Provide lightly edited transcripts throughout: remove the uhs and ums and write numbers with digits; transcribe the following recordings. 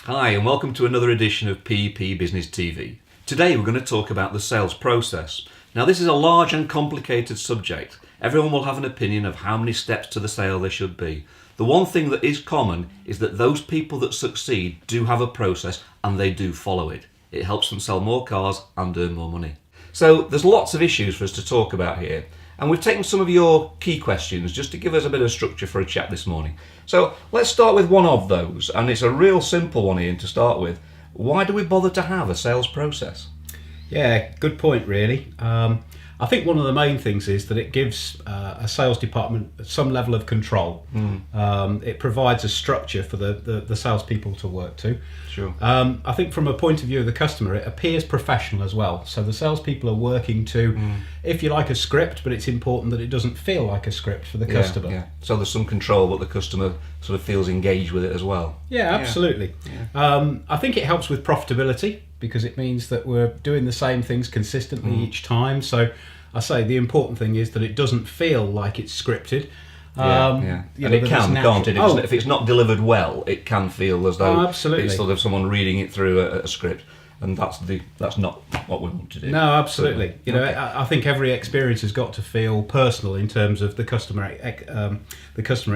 Hi and welcome to another edition of PEP Business TV. Today we're going to talk about the sales process. Now this is a large and complicated subject. Everyone will have an opinion of how many steps to the sale there should be. The one thing that is common is that those people that succeed do have a process and they do follow it. It helps them sell more cars and earn more money. So there's lots of issues for us to talk about here. And we've taken some of your key questions just to give us a bit of structure for a chat this morning. So let's start with one of those, and it's a real simple one, Ian, to start with. Why do we bother to have a sales process? Yeah, good point really. I think one of the main things is that it gives a sales department some level of control. It provides a structure for the salespeople to work to. Sure. I think from a point of view of the customer, it appears professional as well. So the salespeople are working to, if you like, a script, but it's important that it doesn't feel like a script for the customer. Yeah. So there's some control, but the customer sort of feels engaged with it as well. Yeah, absolutely. Yeah. I think it helps with profitability, because it means that we're doing the same things consistently each time. So I say the important thing is that it doesn't feel like it's scripted. And it can't it? If it's not delivered well, it can feel as though it's sort of someone reading it through a script, and that's not what we want to do. No, absolutely. I think every experience has got to feel personal in terms of the customer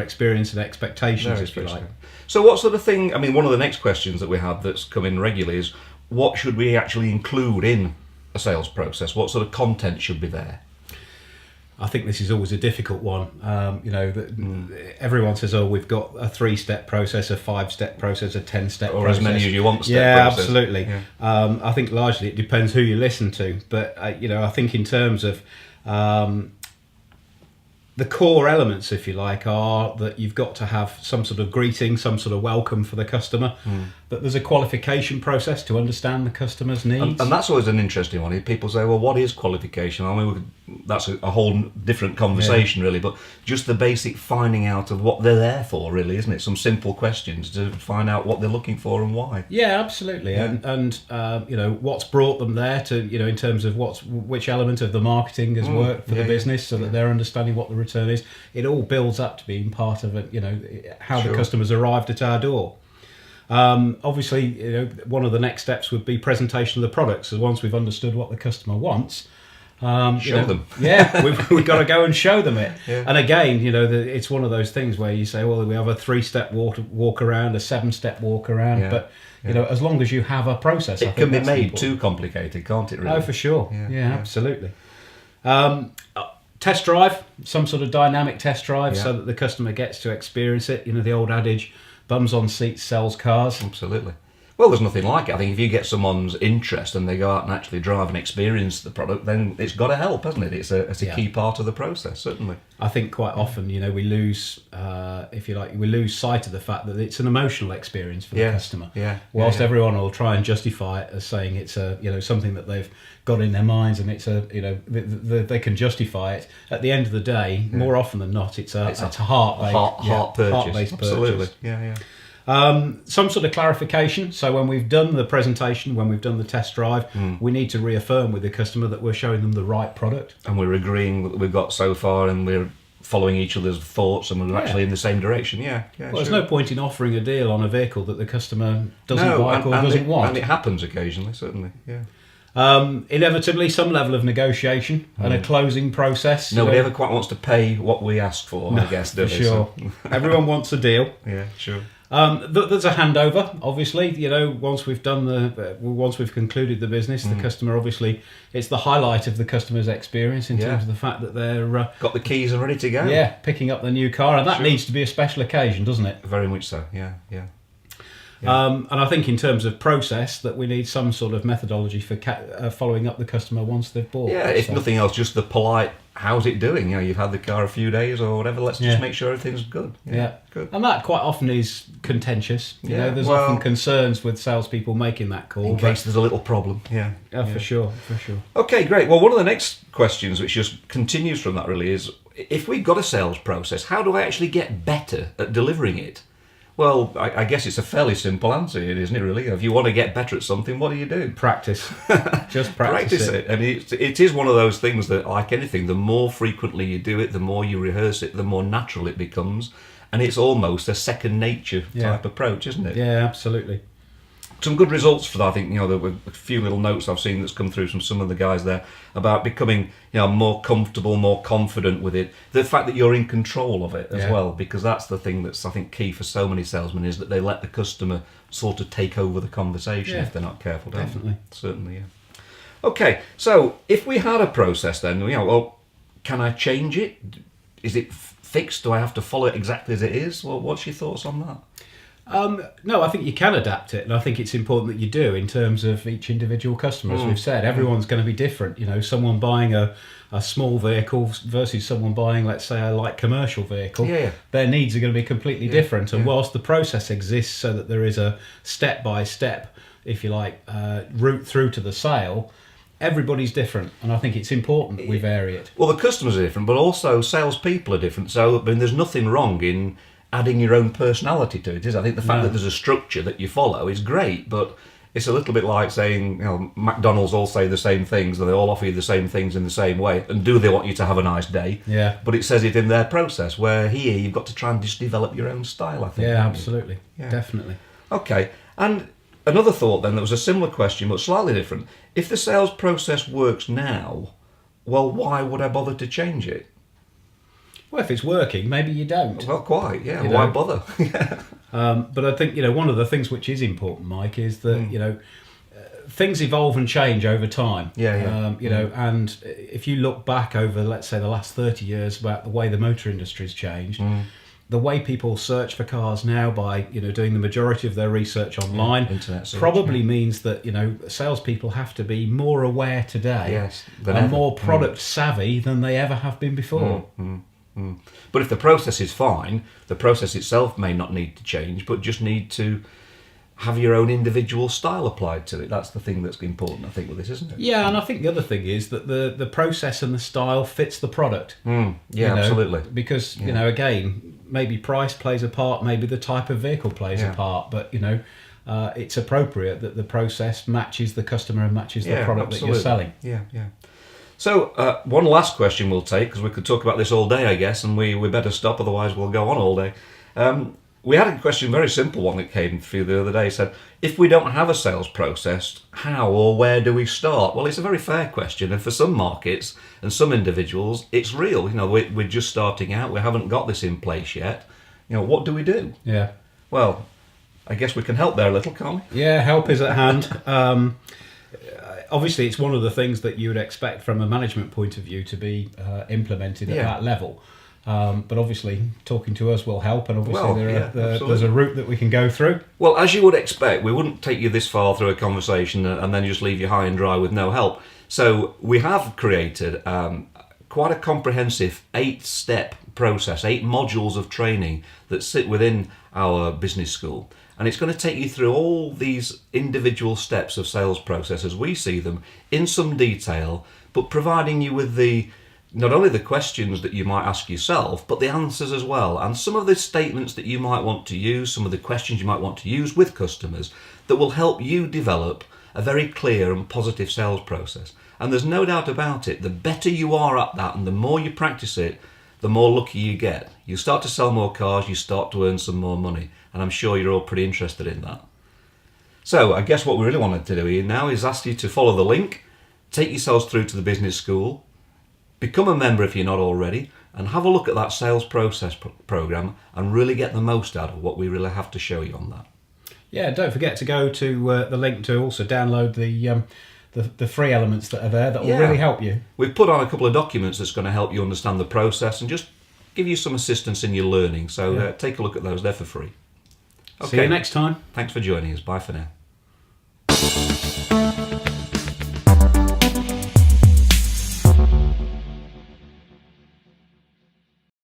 experience and expectations, if you like. So what sort of thing? I mean, one of the next questions that we have that's come in regularly is, what should we actually include in a sales process? What sort of content should be there? I think this is always a difficult one. Everyone says, "Oh, we've got a 3-step process, a 5-step process, a 10-step or process, as many as you want." Process. Absolutely. Yeah. I think largely it depends who you listen to, but I think in terms of the core elements, if you like, are that you've got to have some sort of greeting, some sort of welcome for the customer, that there's a qualification process to understand the customer's needs. And that's always an interesting one. People say, well, what is qualification? I mean, that's a whole different conversation, really, but just the basic finding out of what they're there for, really, isn't it? Some simple questions to find out what they're looking for and why. Yeah, absolutely. Yeah. And what's brought them there to, in terms of which element of the marketing has worked for the business, so that they're understanding what the return is. It all builds up to being part of it, how the customers arrived at our door. Obviously, one of the next steps would be presentation of the products. So once we've understood what the customer wants, show them. Yeah, we've got to go and show them it. Yeah. And again, it's one of those things where you say, well, we have a 3-step walk around, a 7-step walk around, but as long as you have a process, it can be made too complicated, can't it? Really? Oh, for sure. Yeah. Absolutely. Test drive, some sort of dynamic test drive, so that the customer gets to experience it. The old adage, bums on seats sells cars. Absolutely. Well, there's nothing like it. I think if you get someone's interest and they go out and actually drive and experience the product, then it's got to help, hasn't it? It's a key part of the process, certainly. I think quite often, we lose, we lose sight of the fact that it's an emotional experience for the customer. Whilst everyone will try and justify it as saying it's something that they've got in their minds and it's they can justify it. At the end of the day, more often than not, it's a heart-based purchase. Heart-based Absolutely. Purchase. Some sort of clarification. So when we've done the presentation, when we've done the test drive, we need to reaffirm with the customer that we're showing them the right product. And we're agreeing what we've got so far, and we're following each other's thoughts, and we're actually in the same direction. There's no point in offering a deal on a vehicle that the customer doesn't like or doesn't want. And it happens occasionally, certainly. Inevitably, some level of negotiation and a closing process. Nobody ever quite wants to pay what we asked for, I guess, do they? For sure. Everyone wants a deal. Yeah, sure. There's a handover, obviously. Once we've concluded the business, the customer, obviously, it's the highlight of the customer's experience in terms of the fact that they're got the keys and ready to go. Yeah, picking up the new car, and that needs to be a special occasion, doesn't it? Very much so. Yeah. And I think in terms of process, that we need some sort of methodology for following up the customer once they've bought. Yeah, if nothing else, just the polite, how's it doing? You've had the car a few days or whatever, let's just make sure everything's good. Good. And that quite often is contentious. There's often concerns with salespeople making that call. In case there's a little problem. For sure. Okay, great. Well, one of the next questions, which just continues from that really, is if we've got a sales process, how do I actually get better at delivering it? Well, I guess it's a fairly simple answer, isn't it, really? If you want to get better at something, what do? Practice. Just practice it. And it is one of those things that, like anything, the more frequently you do it, the more you rehearse it, the more natural it becomes. And it's almost a second nature type approach, isn't it? Yeah, absolutely. some good results for that. I think there were a few little notes I've seen that's come through from some of the guys there about becoming more comfortable, more confident with it. The fact that you're in control of it as well, because that's the thing that's I think key for so many salesmen, is that they let the customer sort of take over the conversation if they're not careful. Definitely, certainly, yeah. Okay, so if we had a process, then well, can I change it? Is it fixed? Do I have to follow it exactly as it is? Well, what's your thoughts on that? No, I think you can adapt it, and I think it's important that you do in terms of each individual customer. As we've said, everyone's going to be different. Someone buying a small vehicle versus someone buying, let's say, a light commercial vehicle, their needs are going to be completely different. And whilst the process exists so that there is a step-by-step, if you like, route through to the sale, everybody's different, and I think it's important that we vary it. Well, the customers are different, but also salespeople are different. So there's nothing wrong in adding your own personality to it, is. I think the fact that there's a structure that you follow is great, but it's a little bit like saying, McDonald's all say the same things, and they all offer you the same things in the same way, and do they want you to have a nice day? Yeah. But it says it in their process, where here you've got to try and just develop your own style, I think. Yeah, absolutely. Yeah. Definitely. Okay, and another thought then, that was a similar question, but slightly different. If the sales process works now, well, why would I bother to change it? Well, if it's working, maybe you don't. Well, quite, yeah. Why bother? But I think, one of the things which is important, Mike, is that, things evolve and change over time. And if you look back over, let's say, the last 30 years about the way the motor industry's changed, the way people search for cars now by, doing the majority of their research online, internet search, probably means that, salespeople have to be more aware today and more product savvy than they ever have been before. But if the process is fine, the process itself may not need to change, but just need to have your own individual style applied to it. That's the thing that's important, I think, with this, isn't it? Yeah, and I think the other thing is that the process and the style fits the product. Absolutely. Because, again, maybe price plays a part, maybe the type of vehicle plays a part, but, it's appropriate that the process matches the customer and matches the product that you're selling. Yeah. So, one last question we'll take, because we could talk about this all day, I guess, and we better stop, otherwise we'll go on all day. We had a question, a very simple one that came through the other day. It said, if we don't have a sales process, how or where do we start? Well, it's a very fair question, and for some markets and some individuals, it's real. We're just starting out, we haven't got this in place yet. What do we do? Yeah. Well, I guess we can help there a little, can't we? Yeah, help is at hand. Obviously, it's one of the things that you would expect from a management point of view to be implemented at that level. But obviously, talking to us will help, and obviously there's a route that we can go through. Well, as you would expect, we wouldn't take you this far through a conversation and then just leave you high and dry with no help. So we have created quite a comprehensive 8-step process, 8 modules of training that sit within our business school. And it's going to take you through all these individual steps of sales process as we see them in some detail, but providing you with not only the questions that you might ask yourself, but the answers as well. And some of the statements that you might want to use, some of the questions you might want to use with customers that will help you develop a very clear and positive sales process. And there's no doubt about it, the better you are at that and the more you practice it, the more lucky you get. You start to sell more cars, you start to earn some more money. And I'm sure you're all pretty interested in that. So I guess what we really wanted to do here now is ask you to follow the link, take yourselves through to the business school, become a member if you're not already, and have a look at that sales process program and really get the most out of what we really have to show you on that. Yeah, don't forget to go to the link to also download the free elements that are there that will really help you. We've put on a couple of documents that's going to help you understand the process and just give you some assistance in your learning. So take a look at those, they're for free. Okay. See you next time. Thanks for joining us. Bye for now.